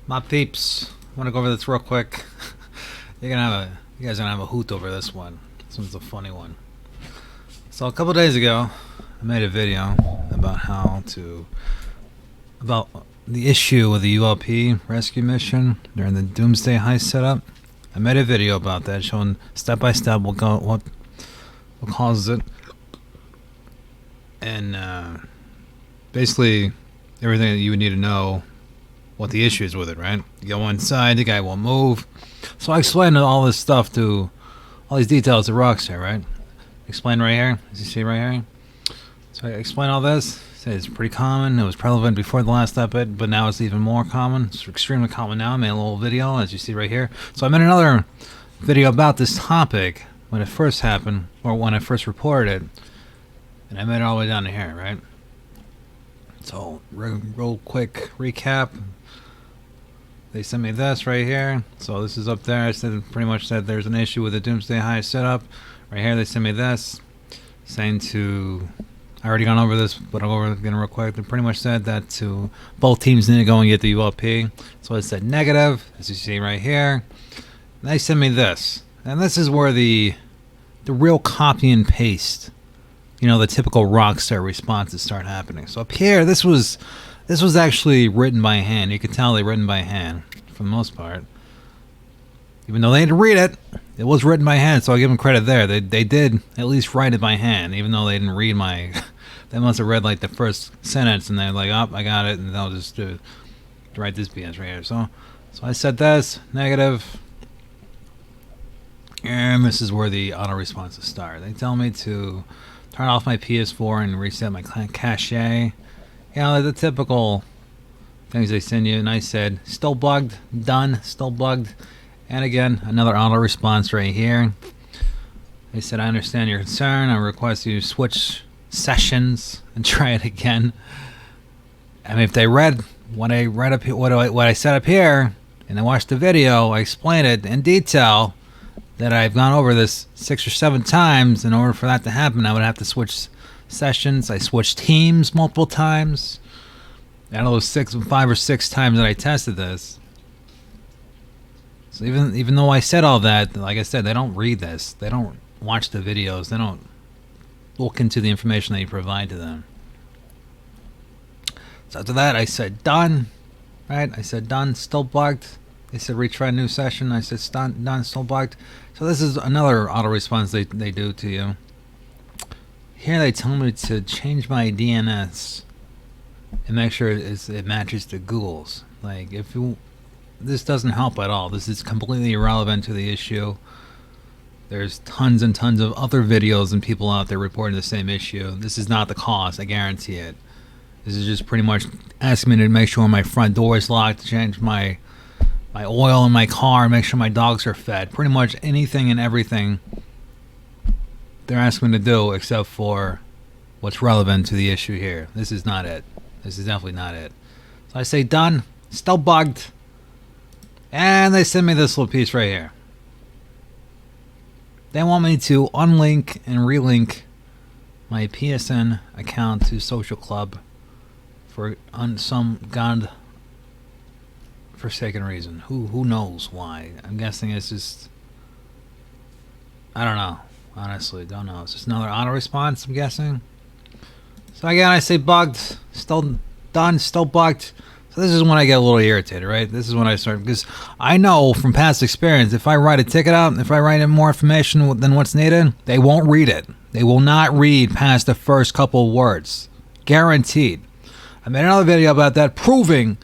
My peeps, I want to go over this real quick. You guys are gonna have a hoot over this one. This one's a funny one. So a couple days ago, I made a video about about the issue with the ULP rescue mission during the Doomsday Heist setup. I made a video about that, showing step by step what causes it, and basically everything that you would need to know what the issue is with it, right? You go inside, the guy won't move. So I explained all this stuff to, all these details to Rockstar, right? Explain right here, as you see right here. So I explain all this. Say it's pretty common. It was prevalent before the last episode, but now it's even more common. It's extremely common now. I made a little video, as you see right here. So I made another video about this topic when it first happened, or when I first reported it. And I made it all the way down to here, right? So, real quick recap. They sent me this right here. So this is up there. I pretty much said there's an issue with the Doomsday Heist setup. Right here they sent me this, saying to, I already gone over this, but I'll go over it again real quick. They pretty much said that to both teams need to go and get the ULP. So I said negative, as you see right here. And they sent me this. And this is where the real copy and paste, you know, the typical Rockstar responses start happening. So up here, this was actually written by hand. You can tell they written by hand for the most part. Even though they didn't read it, it was written by hand, so I'll give them credit there. They did at least write it by hand, even though they didn't read my... They must have read like the first sentence, and they're like, oh, I got it, and they'll just write this BS right here. So I said this, negative, and this is where the auto responses start. They tell me to turn off my PS4 and reset my cache. You know, the typical things they send you. And I said, still bugged, done, still bugged. And again, another auto response right here. They said, I understand your concern. I request you switch sessions and try it again. I mean, if they read what I read up here, what I said up here, and they watched the video, I explained it in detail, that I've gone over this 6 or 7 times. In order for that to happen, I would have to switch sessions. I switched teams multiple times. Out of those 5 or 6 times that I tested this. So even though I said all that, like I said, they don't read this. They don't watch the videos. They don't look into the information that you provide to them. So after that, I said done. Right? I said done, still bugged. They said retry new session. I said done, still bugged. So this is another auto response they do to you. Here they tell me to change my DNS and make sure it matches to Google's. Like, this doesn't help at all. This is completely irrelevant to the issue. There's tons and tons of other videos and people out there reporting the same issue. This is not the cause, I guarantee it. This is just pretty much asking me to make sure my front door is locked, to change my oil in my car, make sure my dogs are fed. Pretty much anything and everything they're asking me to do, except for what's relevant to the issue here. This is not it. This is definitely not it. So I say done, still bugged, and they send me this little piece right here. They want me to unlink and relink my PSN account to Social Club for some god-forsaken reason. Who knows why? I'm guessing it's just, I don't know. Honestly, don't know. It's just another auto response, I'm guessing. So again, I say bugged, still done, still bugged. So this is when I get a little irritated, right? This is when I start, because I know from past experience, if I write a ticket out, if I write in more information than what's needed, they won't read it. They will not read past the first couple of words. Guaranteed. I made another video about that, proving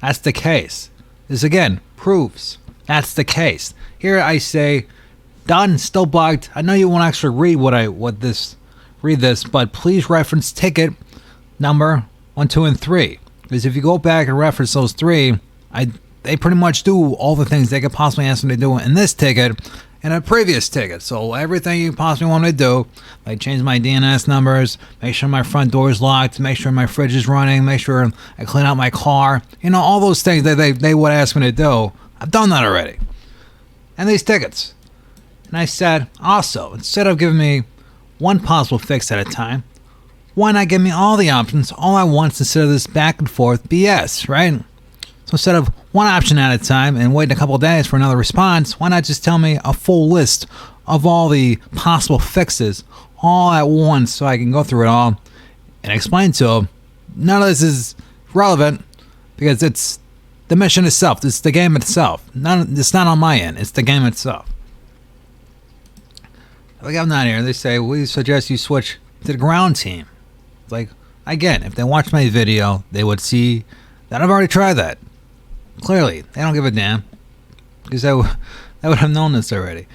that's the case. This again proves that's the case. Here I say, done, still bugged. I know you won't actually read read this, but please reference ticket number 1, 2, and 3. Because if you go back and reference those 3, they pretty much do all the things they could possibly ask them to do in this ticket and a previous ticket. So everything you possibly want to do, like change my DNS numbers, make sure my front door is locked, make sure my fridge is running, make sure I clean out my car, you know, all those things that they would ask me to do, I've done that already. And these tickets. And I said, also, instead of giving me one possible fix at a time, why not give me all the options all at once instead of this back and forth BS, right? So instead of one option at a time and waiting a couple of days for another response, why not just tell me a full list of all the possible fixes all at once so I can go through it all and explain to them? None of this is relevant because it's the mission itself. It's the game itself. It's not on my end. It's the game itself. Like I'm not here. They say, we suggest you switch to the ground team. It's like, again, if they watch my video, they would see that I've already tried that. Clearly, they don't give a damn because they would have known this already.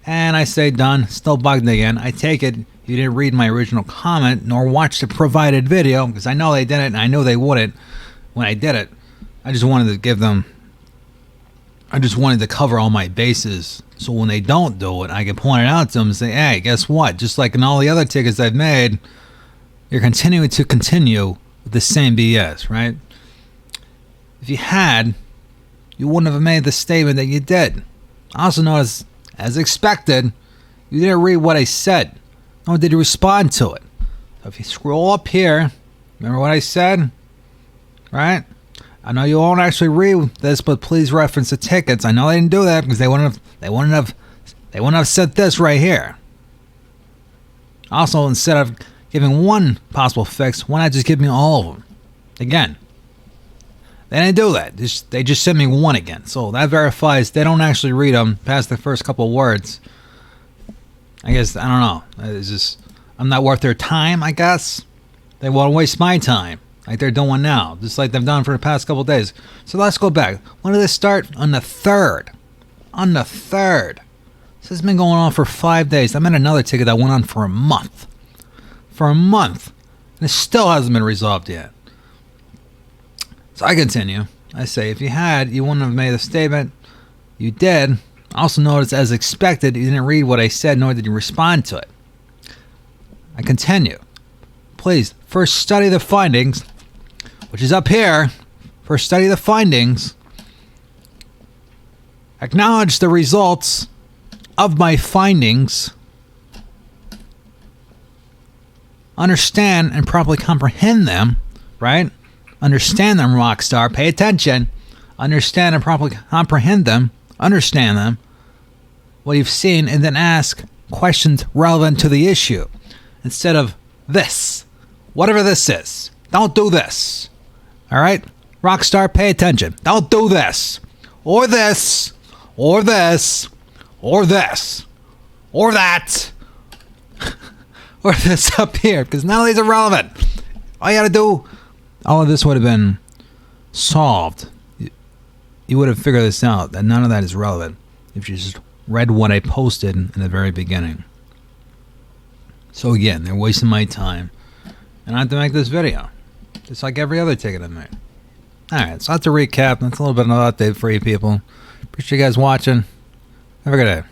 And I say, done. Still bugged again. I take it you didn't read my original comment nor watch the provided video because I know they did it and I knew they wouldn't when I did it. I just wanted to cover all my bases so when they don't do it, I can point it out to them and say, hey, guess what? Just like in all the other tickets I've made, you're continuing to continue with the same BS, right? If you had, you wouldn't have made the statement that you did. I also noticed, as expected, you didn't read what I said, nor did you respond to it. So if you scroll up here, remember what I said? Right? I know you won't actually read this, but please reference the tickets. I know they didn't do that because they wouldn't have said this right here. Also, instead of giving one possible fix, why not just give me all of them? Again, they didn't do that. They just sent me one again. So that verifies they don't actually read them past the first couple of words. I guess, I don't know. It's just, I'm not worth their time, I guess. They won't waste my time like they're doing now, just like they've done for the past couple of days. So let's go back. When did this start? On the 3rd. On the 3rd. This has been going on for 5 days. I'm in another ticket that went on for a month. For a month. And it still hasn't been resolved yet. So I continue. I say, if you had, you wouldn't have made a statement. You did. I also noticed, as expected, you didn't read what I said, nor did you respond to it. I continue. Please, first study the findings, which is up here. First study the findings. Acknowledge the results of my findings. Understand and properly comprehend them, right? Understand them, Rockstar. Pay attention. Understand and properly comprehend them. Understand them. What you've seen, and then ask questions relevant to the issue. Instead of this. Whatever this is. Don't do this. Alright? Rockstar, pay attention. Don't do this. Or this. Or this. Or this. Or that. Or this up here. Because none of these are relevant. All you gotta do, all of this would have been solved. You would have figured this out, that none of that is relevant if you just read what I posted in the very beginning. So again, they're wasting my time. And I have to make this video. Just like every other ticket I made. Alright, so that's a recap. That's a little bit of an update for you people. Appreciate you guys watching. Have a good day.